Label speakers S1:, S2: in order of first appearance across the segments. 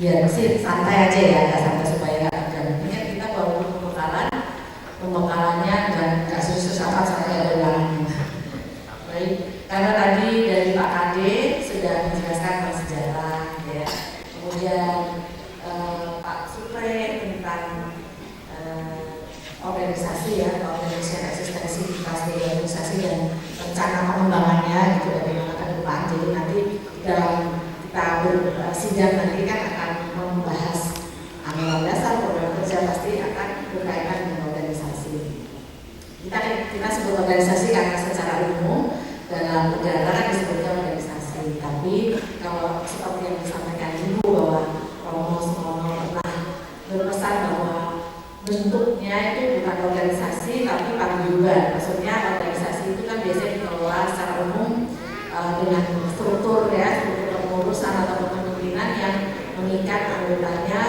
S1: biar sih santai aja ya, nggak sampai supaya nggak tegang. Ini kan kita baru pembekalannya dan nggak susah amat sampai ada ulangannya. Baik, karena tadi dari Pak Kade sudah menjelaskan tentang sejarah, ya. Kemudian Pak Supre tentang organisasi ya, organisasi eksistensitas dari organisasi dan rencana pengembangannya gitu bagaimana ke depan. Jadi nanti dalam kita bersidang nanti kan akan membahas anggaran dasar program kerja pasti akan berkaitan dengan organisasi. Kita sebut organisasi karena secara umum dalam negara kan disebutnya organisasi. Tapi kalau seperti yang disampaikan Ibu bahwa Romo Semono pernah berpesan bahwa bentuknya itu bukan organisasi tapi paguyuban. Maksudnya organisasi itu kan biasanya dikelola secara umum dengan struktur ya, struktur pengurusan atau kepemimpinan yang mengikat anggotanya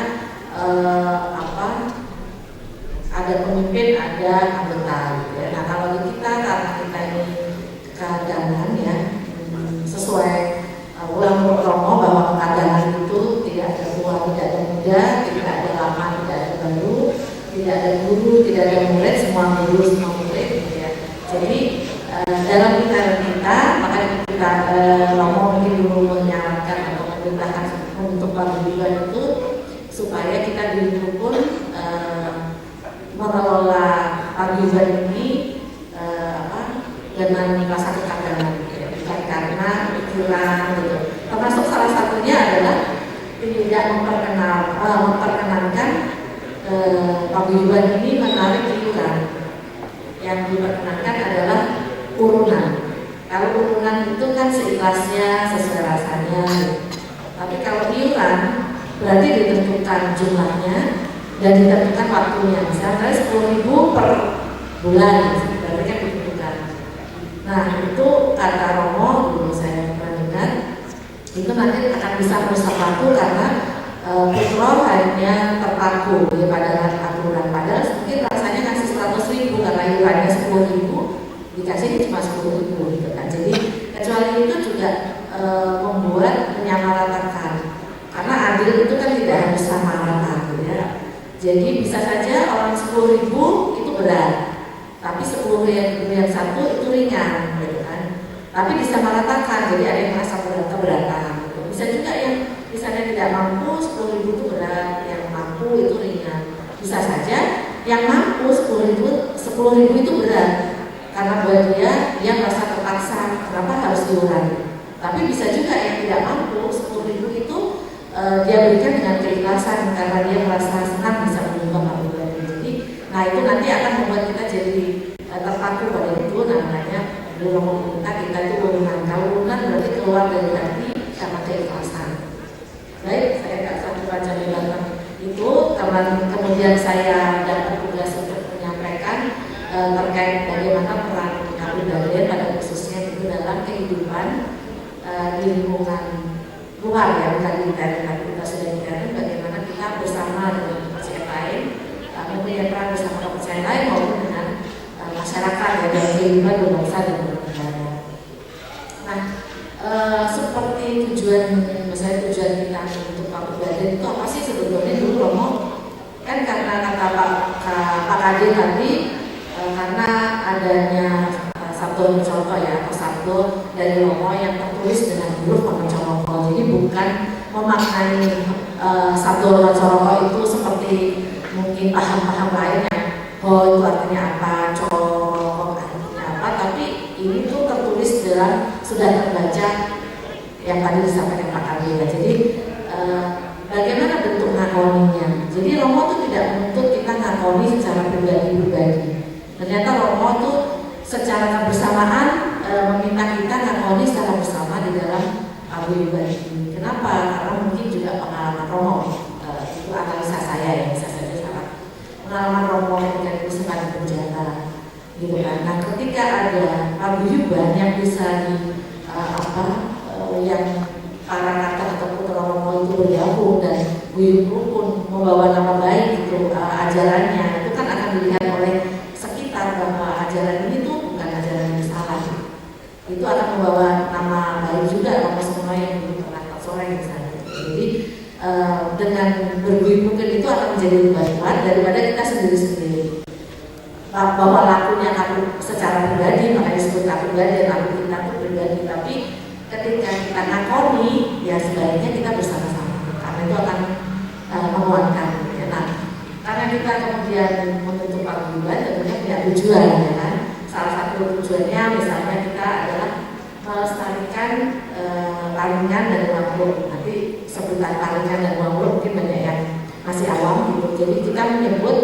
S1: ada pemimpin, ada anggota gitu ya. Nah kalau di kita karena kita ini keadalan ya sesuai ulang Romo bahwa keadalan itu tidak ada tua, tidak ada muda, tidak ada lama, tidak ada baru, tidak ada guru, tidak ada murid, semua guru, semua murid gitu ya. Jadi dalam pikiran kita, makanya kita Romo mungkin dulu menyarankan atau memerintahkan untuk paguyuban itu supaya kita dulu pun mengelola paguyuban ini dengan rasa ketegangan gitu ya. Bukan karena pikiran gitu. Termasuk salah satunya adalah tidak memperkenankan paguyuban ini menarik iuran. Yang diperkenankan adalah urunan. Kalau urunan itu kan seikhlasnya, sesuai rasanya gitu. Tapi kalau iuran berarti ditentukan jumlahnya dan ditentukan waktunya. Misalnya 10.000 per bulan, berarti kan ditentukan. Nah itu kata Romo dulu saya pernah dengar, itu nanti akan bisa merusak waktu karena putra hanya terpaku ya, pada aturan. Padahal mungkin rasanya ngasih 100.000 karena iurannya 10.000 dikasih cuma 10.000 gitu kan. Jadi kecuali itu juga membuat menyamaratakan, karena adil itu kan tidak harus sama rata gitu ya. Jadi bisa saja orang 10.000 itu berat, tapi 10 yang satu itu ringan gitu kan. Tapi disamaratakan, jadi ada yang merasa keberatan gitu. Bisa juga yang misalnya tidak mampu 10.000 itu berat, yang mampu itu ringan. Bisa saja yang mampu 10.000 itu berat, karena buat dia merasa terpaksa, kenapa harus diurangi. Tapi bisa juga yang tidak mampu 10.000 itu dia berikan dengan keikhlasan karena dia merasa senang bisa menyumbang paguyuban. Jadi, nah itu nanti akan membuat kita jadi terpaku pada itu. Namanya belum meminta kita itu urunan. Kalau urunan berarti keluar dari hati karena keikhlasan. Baik, saya nggak satu baca di belakang itu. Kemudian saya dapat tugas untuk menyampaikan terkait bagaimana peran kabupaten pada khususnya itu dalam kehidupan di lingkungan luar ya, bukan di internet. Tapi kita sudah internet bagaimana kita bersama dengan kepercayaan lain, mempunyai peran bersama kepercayaan lain maupun dengan masyarakat ya, dalam kehidupan berbangsa dan bernegara. Nah, seperti tujuan kita untuk kabupaten itu apa sih sebetulnya dulu Romo? Kan karena kata Pak Kade tadi, karena adanya Sabdo Mencoloko ya, atau Sabdo dari Romo yang tertulis dengan huruf Mencoloko. Jadi bukan memaknai Sabdo Mencoloko itu seperti mungkin paham-paham lainnya. Oh itu artinya apa, coloko artinya apa, tapi ini tuh tertulis dalam sudah terbaca yang tadi disampaikan Pak Kade. Jadi bagaimana bentuk ngakoninya? Jadi Romo itu tidak menuntut kita ngakoni secara pribadi-pribadi. Ternyata Romo itu secara kebersamaan meminta kita ngakoni secara bersama di dalam paguyuban ini. Kenapa? Karena mungkin juga pengalaman Romo, itu analisa saya ya, bisa saja salah. Pengalaman Romo ketika itu sempat di penjara, gitu kan. Nah, ketika ada paguyuban yang bisa yang para kakak atau putra Romo itu bergabung dan guyub rukun membawa nama baik itu ajarannya, itu kan akan dilihat oleh sekitar bahwa ajaran ini tuh bukan ajaran yang salah. Itu akan membawa nama baik juga Romo semua yang dulu pernah sore misalnya. Jadi dengan berburu mungkin itu akan menjadi lebih baik daripada kita sendiri-sendiri. Bahwa lakunya laku secara pribadi, makanya disebut laku pribadi, laku kita itu pribadi. Tapi ketika kita ngakoni, ya sebaiknya kita bersama-sama, karena itu akan menguatkan. Ya, nah, karena kita kemudian membentuk paguyuban, tentunya punya tujuan, ya kan? Salah satu tujuannya misalnya kita adalah melestarikan palingan dan wangkluk. Nanti sebutan palingan dan wangkluk mungkin banyak yang masih awam gitu. Jadi kita menyebut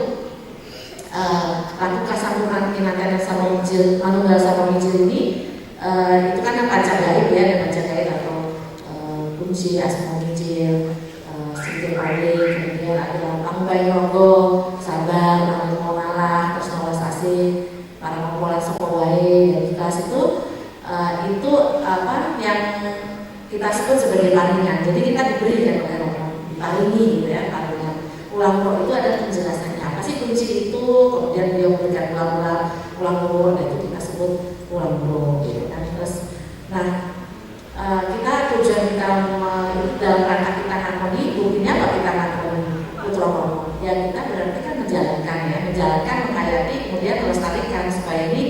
S1: lagu Kasamuran Kinanten sama Mijil, Manunggal sama Mijil ini itu kan yang pajak gaib ya, dan pajak gaib atau kunci asma Mijil, Sintir Paling, kemudian ada Pangbai Rogo, Sabar, Manunggal Momalah, terus Nawas Asih, para Mongkolan Sokowai, dan kelas itu apa yang kita sebut sebagai palingan. Jadi kita diberi kan oleh Romo, diparingi gitu ya, palingan. Ulang roh itu ada penjelasannya. Apa sih kunci itu? Kemudian beliau memberikan ulang roh, dan itu kita sebut ulang roh. Gitu kan. Terus, nah kita tujuan kita dalam rangka kita ngakoni, buktinya apa kita ngakoni putra romo? Ya kita berarti kan menjalankan, menghayati, kemudian melestarikan supaya ini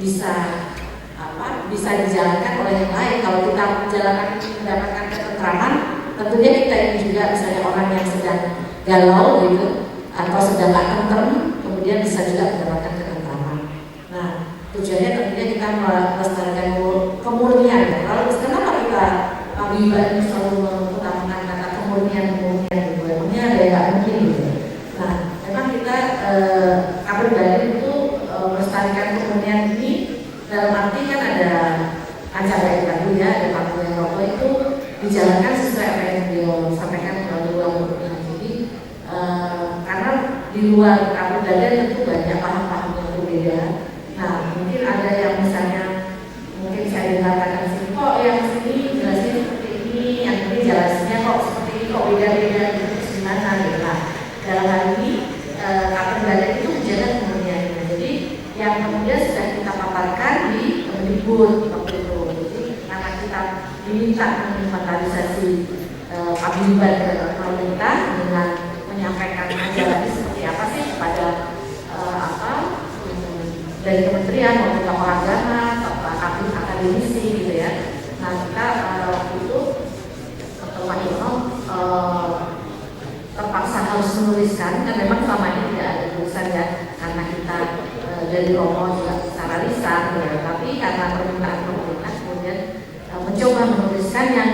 S1: bisa dijalankan oleh yang lain. Kalau kita menjalankan mendapatkan ketentraman, tentunya kita ini juga misalnya orang yang sedang galau gitu atau sedang gak tentrem, kemudian bisa juga mendapatkan ketentraman. Nah, tujuannya tentunya kita melestarikan kemurnian. Kalau kenapa kita paguyuban ini selalu mengutamakan kata kemurnian gitu, emangnya ada yang gak mungkin gitu. Nah, memang kita Kapribadi itu melestarikan kemurnian ini dalam arti kan ada acara yang tadi ya, ada paguyuban rokok itu dijalankan sesuai apa yang beliau sampaikan melalui ulang-ulang. Jadi karena di luar Kapribadi tentu banyak paham-paham yang berbeda. Nah, mungkin ada yang misalnya mungkin saya dengarkan di sini kok yang sini jelasnya seperti ini, yang ini jelasnya kok seperti ini, kok beda-beda gitu, gimana gitu. Nah, dalam hal ini Kapribadi itu menjaga kemurniannya. Jadi yang kemudian sudah kita paparkan di Kemendikbud waktu itu. Jadi karena kita diminta menginventarisasi paguyuban ke pemerintah dengan menyampaikan ajaran seperti apa sih kepada dari kementerian maupun tokoh agama, tokoh akademisi gitu ya. Nah kita waktu itu Pak Yono terpaksa harus menuliskan, kan memang selama ini tidak ada tulisan ya, karena kita dari Romo juga secara lisan ya, tapi karena permintaan pemerintah kemudian mencoba menuliskan yang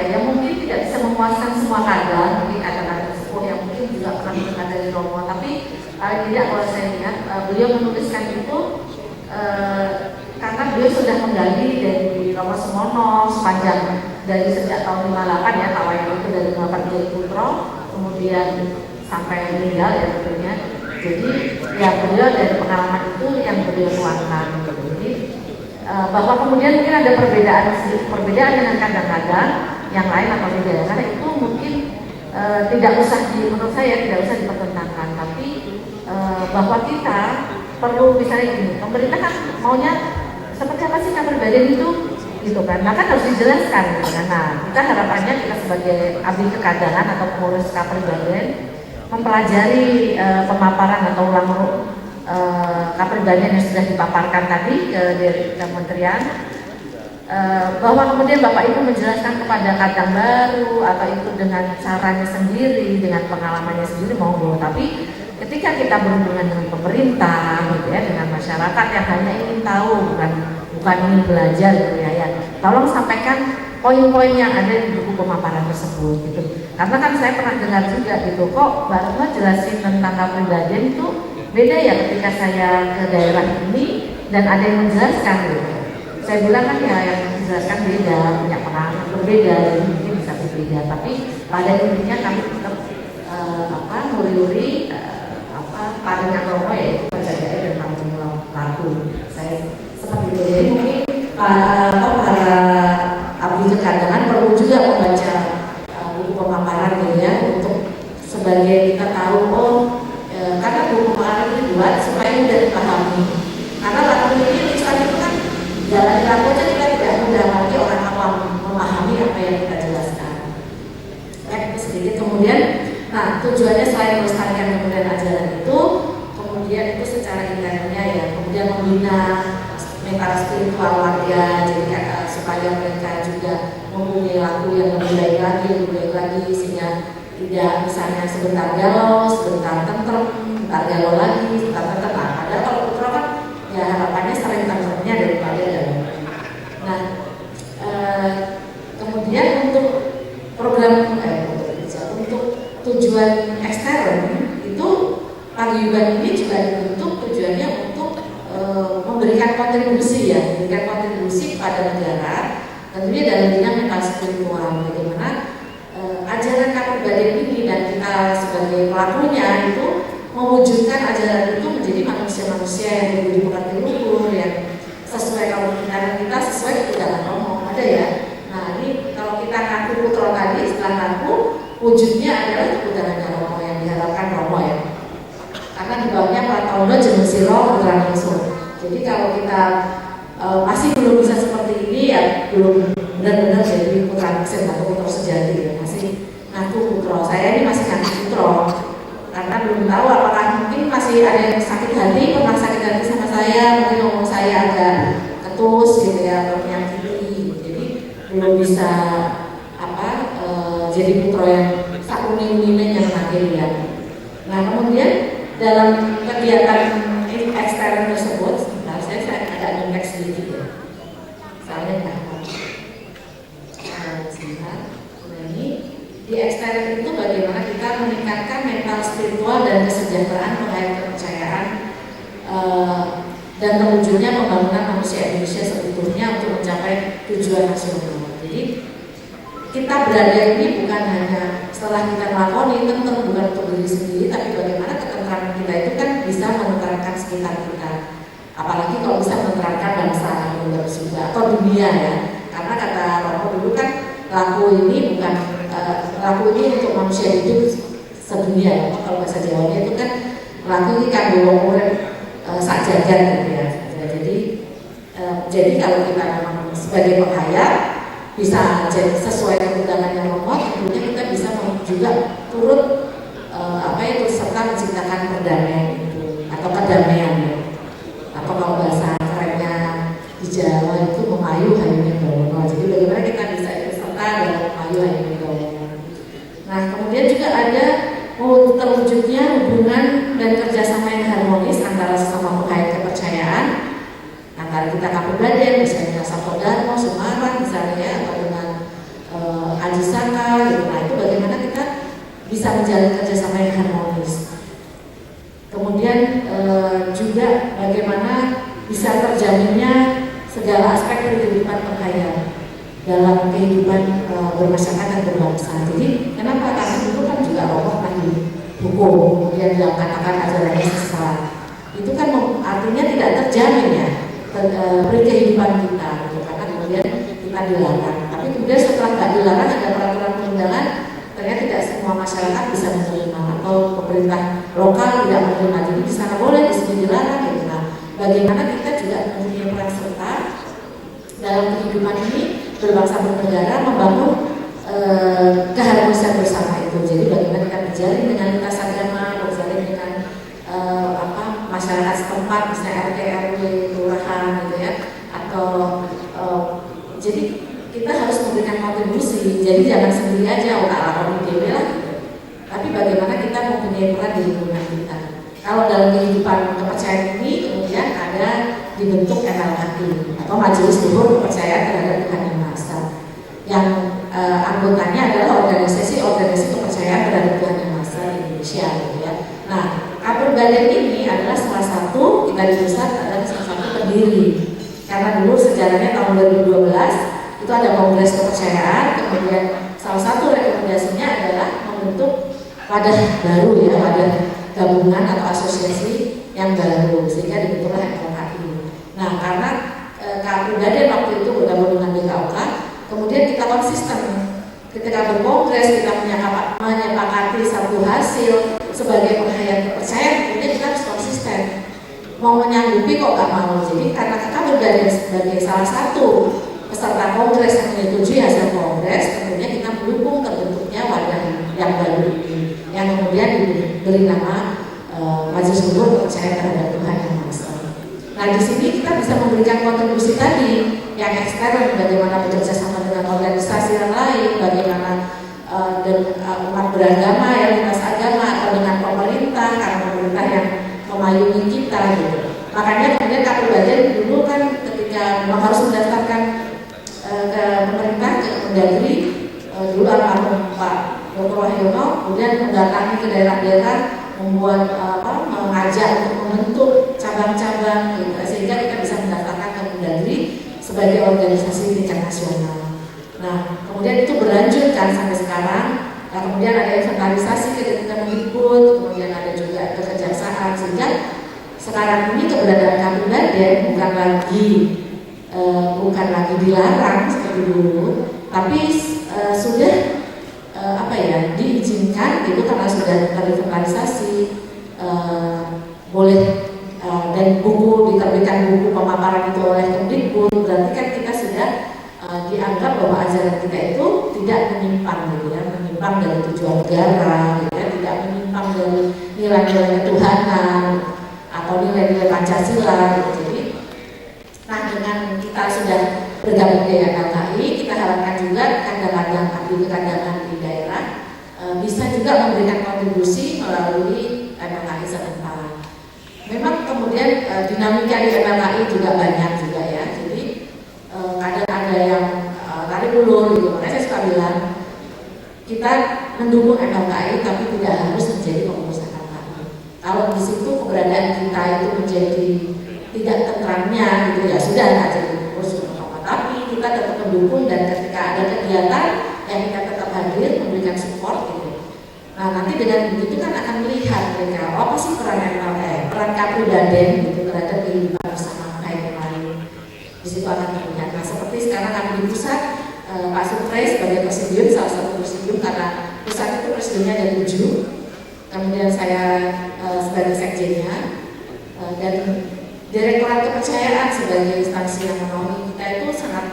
S1: yang mungkin tidak bisa memuaskan semua kadang, mungkin ada sepuh yang mungkin juga pernah mendengar dari Romo, tapi tidak, kalau saya lihat beliau menuliskan itu karena beliau sudah menggali dari Romo Sumono sepanjang dari sejak tahun 58 ya, Tawayan itu dari 58 Kiai Putro kemudian sampai meninggal ya tentunya. Jadi ya beliau dari pengalaman itu yang beliau tuangkan gitu. Jadi bahwa kemudian mungkin ada perbedaan dengan kadang-kadang yang lain atau tidak, karena itu mungkin tidak usah menurut saya tidak usah dipertentangkan, tapi bahwa kita perlu misalnya gini, pemerintah kan maunya seperti apa sih Kapribadi itu gitu kan, nah kan harus dijelaskan gitu kan. Nah kita harapannya kita sebagai abdi kekadangan atau pengurus Kapribadi mempelajari pemaparan atau ulang Kapribadi yang sudah dipaparkan tadi dari kementerian, bahwa kemudian Bapak Ibu menjelaskan kepada kadang baru atau itu dengan caranya sendiri, dengan pengalamannya sendiri monggo. Tapi ketika kita berhubungan dengan pemerintah gitu ya, dengan masyarakat yang hanya ingin tahu, bukan ingin belajar gitu ya, tolong sampaikan poin-poin yang ada di buku pemaparan tersebut gitu. Karena kan saya pernah dengar juga gitu, kok Mbak Retno jelasin tentang Kapribadian itu beda ya ketika saya ke daerah ini dan ada yang menjelaskan gitu. Saya bilang kan ya yang menjelaskan beda, punya pengalaman berbeda, jadi mungkin bisa berbeda. Tapi pada intinya kami tetap nguri-nguri paringan Romo ya, penjagaan dan tanggung laku. Saya seperti itu. Jadi mungkin para abdi kekadangan perlu juga membaca buku pemaparan gitu ya, untuk sebagai kita tahu karena buku pemaparan ini dibuat supaya mudah dipahami. Karena laku ini tulisan itu kan jalan laku aja kita tidak mudah lagi orang awam memahami apa yang kita jelaskan. Ya sedikit sedikit. Kemudian, nah tujuannya selain melestarikan kebudayaan ajaran itu, kemudian itu secara internnya ya, kemudian membina mental spiritual warga, jadi supaya mereka juga mempunyai laku yang lebih baik lagi, sehingga tidak misalnya sebentar galau, sebentar tentrem, sebentar galau lagi, sebentar tentrem. Nah, padahal kalau putra kan ya harapannya sering tentremnya daripada galau. Nah, kemudian untuk program untuk tujuan ekstern itu paguyuban ini juga dibentuk tujuannya untuk memberikan kontribusi kepada negara, tentunya dalam bidang mental spiritual. Bagaimana ajaran kapribadian ini dan kita sebagai pelakunya itu mewujudkan ajaran itu menjadi manusia-manusia yang berbudi pekerti luhur, yang sesuai kalau kita sesuai ketuhanan Romo, ada ya. Nah ini kalau kita ngaku putra tadi, setelah ngaku wujudnya adalah ketuhanan Romo yang diharapkan Romo ya. Karena di bawahnya Pratondo Jeneng Siro Putra Ningsur. Jadi kalau kita masih belum bisa seperti ini ya, belum benar-benar jadi putra Ningsur atau putra sejati ya, masih ngaku putra. Saya ini masih ngaku putra karena belum tahu apakah mungkin masih ada yang sakit hati, pernah sakit hati sama saya, mungkin ngomong saya agak ketus gitu ya, atau menyakiti, jadi belum bisa jadi putra yang sakuni-uninya yang makin ya. Nah kemudian dalam kegiatan ekstern tersebut, sebentar saya agak nge-lag sedikit ya, soalnya nggak sebentar. Nah ini di ekstern itu bagaimana kita meningkatkan mental spiritual dan kesejahteraan mengenai kepercayaan dan terwujudnya pembangunan manusia Indonesia seutuhnya untuk mencapai tujuan nasional. Jadi kita berada ini bukan hanya setelah kita melakoni tentrem bukan untuk diri sendiri, tapi bagaimana ketentraman kita itu kan bisa menenteramkan sekitar kita, apalagi kalau bisa menenteramkan bangsa juga atau dunia ya. Karena kata Romo dulu kan laku ini bukan laku ini untuk manusia hidup sedunia ya. Kalau bahasa Jawanya itu kan laku ini kan wong urip sak jagat gitu ya. Jadi kalau kita memang sebagai penghayat bisa jadi sesuai kebutuhan Romo, tentunya kita bisa juga turut serta menciptakan perdamaian itu atau kedamaian ya. Atau kalau bahasa kerennya di Jawa itu memayu hayuning bawana. Jadi bagaimana kita bisa ikut serta dalam memayu hayuning bawana. Nah kemudian juga ada terwujudnya hubungan dan kerjasama yang harmonis antara sesama penghayat kepercayaan, antara kita kapribadian, misalnya Sapodarmo, Semarang misalnya ya, atau dengan Aji Saka gitu. Nah itu bagaimana kita bisa menjalin kerjasama yang harmonis. Kemudian juga bagaimana bisa terjaminnya segala aspek kehidupan penghayat dalam kehidupan bermasyarakat dan berbangsa. Jadi kenapa? Karena itu kan juga Romo kan hukum, kemudian dalam katakan ajarannya sesat. Itu kan artinya tidak terjamin ya kehidupan kita, gitu. Karena kemudian kita dilarang. Tapi kemudian setelah tidak dilarang ada peraturan perundangan, ternyata tidak semua masyarakat bisa menerima atau pemerintah lokal tidak menerima. Jadi di sana boleh, di sini dilarang. Gitu. Nah, bagaimana kita juga mempunyai peran serta dalam kehidupan ini berbangsa bernegara membangun keharmonisan bersama itu. Jadi bagaimana kita berjalin dengan lintas agama, berjalin dengan masyarakat setempat, misalnya RT RW kelurahan gitu ya, atau jadi kita harus memberikan kontribusi. Jadi jangan sendiri aja tak lakukan dewe lah gitu. Tapi bagaimana kita mempunyai peran di lingkungan kita. Kalau dalam kehidupan kepercayaan ini kemudian ada dibentuk MLKT atau Majelis Luhur Kepercayaan Terhadap Tuhan Yang Maha Esa, yang anggotanya adalah organisasi kepercayaan terhadap Tuhan Yang Maha Esa di Indonesia gitu ya. Nah, kapribadian ini adalah salah satu, kita di pusat adalah salah satu pendiri. Karena dulu sejarahnya tahun 2012 itu ada kongres kepercayaan, kemudian salah satu rekomendasinya adalah membentuk wadah baru ya, wadah gabungan atau asosiasi yang baru, sehingga dibentuklah MLKI. Nah, karena kepribadian waktu itu bergabung dengan BKUK, kemudian kita konsisten ketika berkongres, kita menyepakati satu hasil sebagai penghayat kepercayaan, kemudian kita harus konsisten. Mau menyanggupi kok gak mau. Jadi karena kita berada sebagai salah satu peserta kongres yang menyetujui hasil kongres, kemudian kita mendukung terbentuknya wadah yang baru ini, yang kemudian diberi nama Majelis Luhur Percaya Terhadap Tuhan Yang Maha Esa. Nah, di sini kita bisa memberikan kontribusi tadi yang ekstern, bagaimana bekerja sama dengan organisasi yang lain, bagaimana umat beragama, lintas agama, atau dengan pemerintah, karena pemerintah yang memayungi kita gitu. Makanya kemudian Kabupaten dulu kan ketika memang harus mendaftarkan ke pemerintah, ke Mendagri, dulu almarhum Pak Dr. Wahyono kemudian mendatangi ke daerah-daerah, membuat mengajak untuk membentuk cabang-cabang gitu, sehingga kita bisa mendaftarkan ke Mendagri sebagai organisasi tingkat nasional. Nah, kemudian itu berlanjut kan sampai sekarang. Nah, kemudian ada inventarisasi ketika Mendikbud, kemudian ada juga kekejaksaan, sehingga sekarang ini keberadaan Kabupaten bukan lagi dilarang seperti dulu, tapi sudah diizinkan itu karena sudah terinventarisasi, boleh dan buku diterbitkan buku pemaparan itu oleh Kemdikbud, berarti kan kita sudah dianggap bahwa ajaran kita itu tidak menyimpang gitu ya, menyimpang dari tujuan negara gitu ya, tidak menyimpang dari nilai-nilai ketuhanan atau nilai-nilai Pancasila gitu. Jadi, nah dengan kita sudah bergabung dengan LKI, kita harapkan juga kadang-kadang abdi kekandangan di daerah bisa juga memberikan kontribusi melalui LKI setempat. Memang kemudian dinamika di LKI juga banyak juga ya. Jadi kadang ada yang tarik ulur gitu. Makanya saya suka bilang kita mendukung LKI tapi tidak harus menjadi pengurus LKI. Kalau di situ keberadaan kita itu menjadi tidak tenteramnya gitu ya sudah nggak jadi pengurus apa. Tapi kita tetap mendukung dan ketika ada kegiatan yang kita tetap hadir memberikan support gitu. Nah nanti dengan begitu kan akan melihat mereka apa sih peran MLM, peran Kabupaten gitu terhadap kehidupan bersama kayak kemarin. Di situ akan terlihat. Nah seperti sekarang kami di pusat, Pak Supres sebagai presidium, salah satu presidium karena pusat itu presidiumnya ada 7, kemudian saya sebagai sekjennya dan Direktorat Kepercayaan sebagai instansi yang menaungi kita itu sangat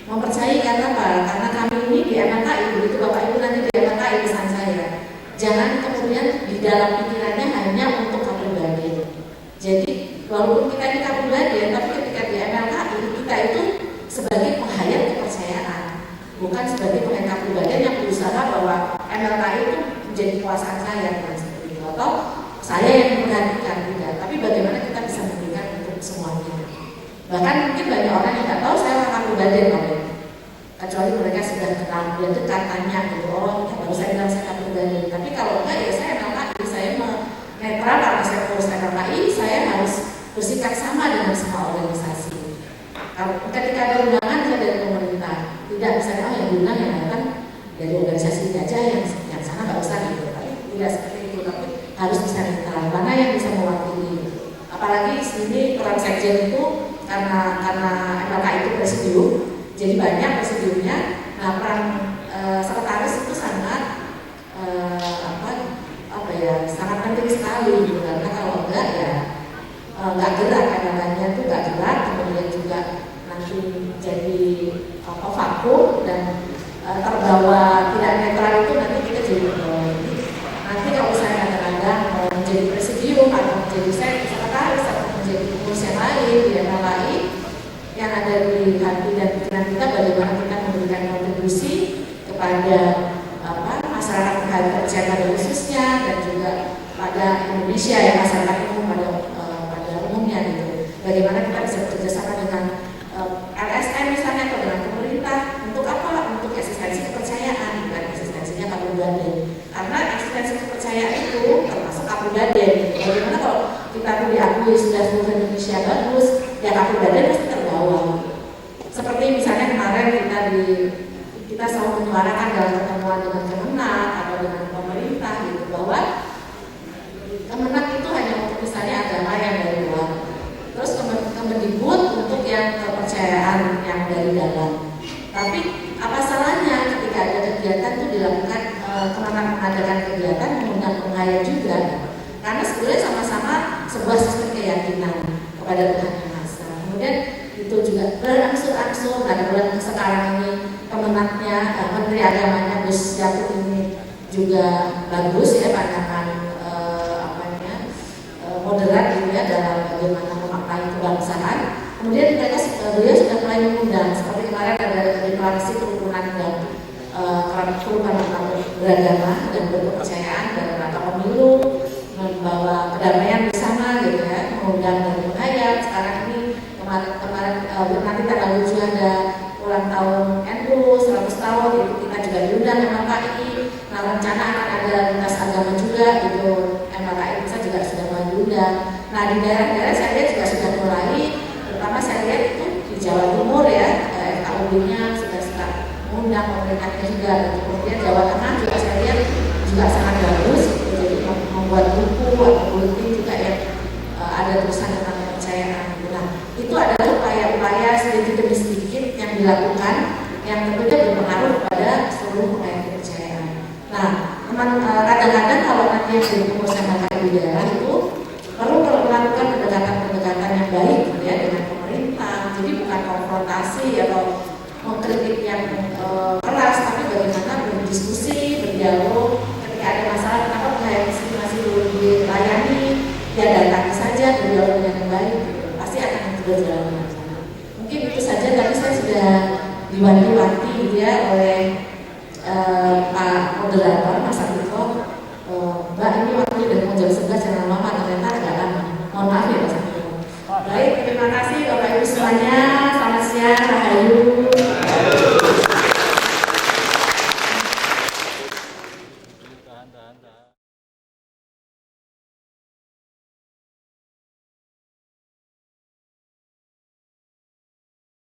S1: mempercayai karena apa? Karena kami ini di MLKI, begitu Bapak Ibu nanti di MLKI pesan saya, jangan kemudian di dalam pikirannya hanya untuk Kabupaten. Jadi walaupun kita ini Kabupaten, tapi ketika di MLKI kita itu sebagai penghayat kepercayaan, bukan sebagai penghayat Kabupaten yang berusaha bahwa MLKI itu menjadi kekuasaan saya dan seperti itu, atau saya yang memperhatikan tidak. Tapi bagaimana kita bisa memberikan untuk semuanya. Bahkan mungkin banyak orang yang tidak tahu saya orang Kabupaten, kecuali mereka sudah kenal dia dekat tanya gitu, baru saya bilang saya Kabupaten. Tapi kalau enggak ya saya MLKI, saya netral karena saya urus MLKI, saya harus bersikap sama dengan semua organisasi. Kalau ketika ada undangan saya dari pemerintah, tidak bisa yang diundang yang datang dari organisasi aja yang sana nggak usah gitu. Tapi tidak seperti itu, tapi harus bisa netral. Mana yang bisa mewakili? Apalagi sini peran sekjen itu karena MLKI itu presidium, jadi banyak presidiumnya. Nah peran sekretaris itu sangat sangat penting sekali gitu. Karena kalau enggak ya nggak gerak, kadang-kadang itu nggak gerak, kemudian juga nanti jadi vakum dan terbawa tidak netral itu nanti kita jadi nanti kalau saya kadang-kadang mau menjadi presidium atau menjadi sekretaris atau menjadi pengurus yang lain di MLKI yang ada di hati dan pikiran kita, bagaimana kita memberikan kontribusi kepada masyarakat percaya khususnya dan juga pada Indonesia ya, masyarakat umum pada umumnya gitu. Bagaimana kita bisa bekerja sama dengan LSM misalnya atau dengan pemerintah untuk apa? Untuk eksistensi kepercayaan, bukan eksistensinya Kabupaten. Karena eksistensi kepercayaan itu termasuk Kabupaten. Bagaimana kalau kita diakui sudah seluruh Indonesia bagus, ya Kabupaten pasti terbawa. Seperti misalnya kemarin kita selalu menyuarakan dalam pertemuan dengan Kemenak atau dengan pemerintah gitu, bahwa Kemenak itu hanya untuk misalnya agama yang dari luar, terus Kemendikbud untuk yang kepercayaan yang dari dalam. Tapi apa salahnya ketika ada kegiatan itu dilakukan, Kemenak mengadakan kegiatan mengundang penghayat juga, karena sebenarnya sama-sama sebuah sistem keyakinan kepada Tuhan Yang Maha Esa. Kemudian itu juga berangsur-angsur, dan bulan sekarang ini Kemenaknya, Menteri Agamanya Gus Yakut ini juga bagus ya, pandangan moderat gitu ya dalam bagaimana memaknai kebangsaan. Kemudian beliau sudah mulai mengundang, seperti kemarin ada deklarasi kerukunan dan kerukunan beragama dan berkepercayaan dalam rangka pemilu, membawa kedamaian bersama gitu ya, mengundang dan menghayat. Sekarang ini kemarin nanti tanggal 7 ada ulang tahun NU 100 tahun, itu kita juga diundang MLKI. Nah, rencana akan ada lintas agama juga gitu, MLKI kita juga sudah mulai diundang. Nah, di daerah-daerah saya lihat juga sudah mulai, terutama saya lihat itu di Jawa Timur ya, FKUB-nya sudah mengundang pemerintahnya juga, dan kemudian Jawa Tengah juga saya lihat juga sangat bagus gitu, jadi membuat buku atau bulletin juga yang ada tulisan tentang kepercayaan. Nah, itu adalah upaya-upaya sedikit demi sedikit yang dilakukan, yang tentunya berpengaruh pada seluruh pemain kepercayaan. Nah, kadang-kadang kalau nanti yang jadi pengurus MLKI di daerah itu perlu melakukan pendekatan-pendekatan yang baik gitu ya dengan pemerintah. Jadi bukan konfrontasi atau mengkritik yang keras, tapi bagaimana berdiskusi, berdialog. Ketika ada masalah, kenapa pemain masih belum dilayani, ya datang saja, berdialog dengan yang baik gitu. Pasti akan berjalan dengan sana. Mungkin itu saja, tapi saya sudah diwanti-wanti gitu ya oleh Pak Moderator, Mas Arifo. Mbak, ini waktu udah mau jam 11, jangan lama, ternyata agak lama. Mohon maaf ya Mas Arifo. Baik, terima kasih Bapak Ibu semuanya. Selamat siang, Rahayu.